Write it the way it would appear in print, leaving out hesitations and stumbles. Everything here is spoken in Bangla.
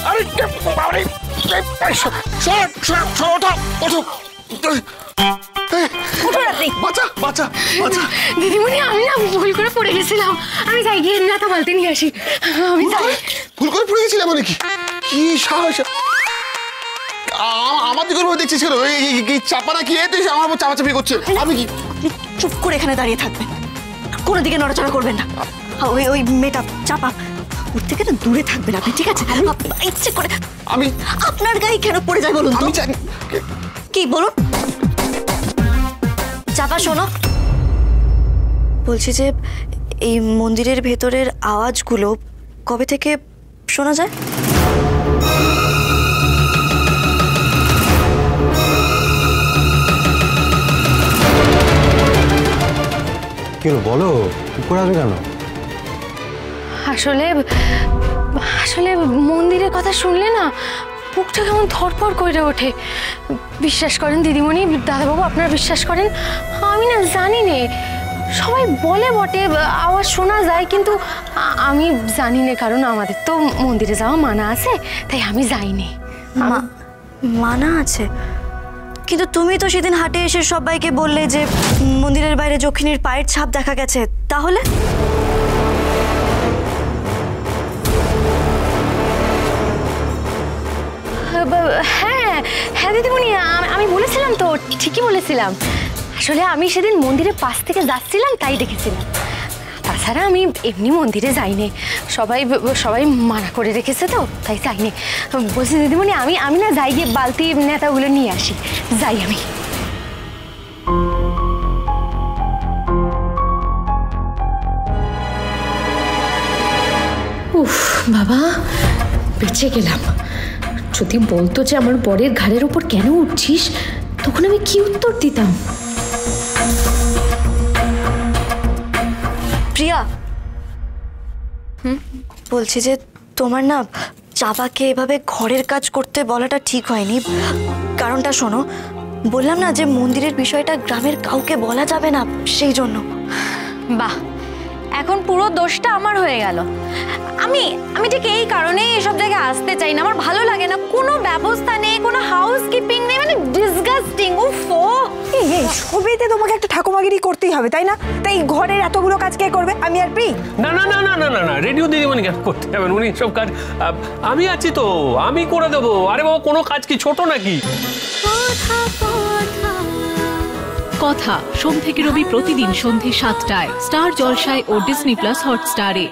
আরে বাবারে, দিদিমণি আমি না ভুল করে পড়ে গেছিলাম, আমি যাই গিয়ে নেতা বলতে নিয়ে আসি। আমি যাই। ভুল করে পড়ে গেছিলাম মানে কি সাহস আমার দিকে দেখছিস কেন? চাপা না কি তুই আমার চাপাচাপি করছে? আমি কি? চুপ করে এখানে দাঁড়িয়ে থাকবেন, কোনো দিকে নড়াচড়া করবেন না। ওই মেয়েটা চাপা, ওর থেকে না দূরে থাকবেন আপনি, ঠিক আছে? ইচ্ছে করে আমি আপনার গায়ে কেন পড়ে যায় বলুন? আমি জানি। কি বলুন? চাপা শোনো, বলছি যে এই মন্দিরের ভেতরের আওয়াজগুলো কবে থেকে শোনা যায়? কেন বলো, করে আসবে কেন? আসলে আসলে মন্দিরের কথা শুনলে না বুকটা কেমন ধরপড় করে ওঠে। বিশ্বাস করেন দিদিমণি, দাদাবাবু আপনারা বিশ্বাস করেন, আমি না জানি নে, সবাই বলে বটে আওয়াজ শোনা যায়, কিন্তু আমি জানি না, কারণ আমাদের তো মন্দিরে যাওয়া মানা আছে, তাই আমি যাইনি। মানা আছে? কিন্তু তুমি তো সেদিন হাটে এসে সবাইকে বললে যে মন্দিরের বাইরে যক্ষিণীর পায়ের ছাপ দেখা গেছে, তাহলে? হ্যাঁ হ্যাঁ দিদিমণি, আমি বলেছিলাম তো, ঠিকই বলেছিলাম। আসলে আমি সেদিন মন্দিরের পাশ থেকে যাচ্ছিলাম, তাই দেখেছিলাম। তাছাড়া আমি এমনি মন্দিরে যাইনি, সবাই সবাই মানা করে রেখেছে তো, তাই যাইনি। বলছি দিদিমণি, আমি না যাই গিয়ে বালতি নেতাগুলো নিয়ে আসি, যাই আমি। উফ বাবা, বেঁচে গেলাম। যদি বলতো যে আমার বরের ঘাড়ের উপর কেন উঠছিস, তখন আমি কি উত্তর দিতাম? প্রিয়া, বলছি যে তোমার না চাপাকে এভাবে ঘরের কাজ করতে বলাটা ঠিক হয়নি। কারণটা শোনো, বললাম না যে মন্দিরের বিষয়টা গ্রামের কাউকে বলা যাবে না, সেই জন্য। বাহ, এখন পুরো দোষটা আমার হয়ে গেল। আমি ঠিক এই কারণেই এসব জায়গায় আসতে চাই না, আমার ভালো লাগে না, কোনো ব্যবস্থা নেই, কোনো হাউসকিপিং নেই, মানে ডিসগাস্টিং। উফো, এই সবেতে তোমাকে একটা ঠাকুমাগিরি করতেই হবে, তাই না? তাই ঘরের এতগুলো কাজ কে করবে? আমি আর প্রি? না না না না না না না, রেডিও দিদিমণি কেন করতে যাবেন? উনি সব কাজ, আমি আছি তো, আমি করে দেবো। আরে বাবা, কোনো কাজ কি ছোট নাকি? কথা সোম থেকে রবি প্রতিদিন সন্ধ্যে ৭টায় স্টার জলসায় ও ডিজনি প্লাস হটস্টারে।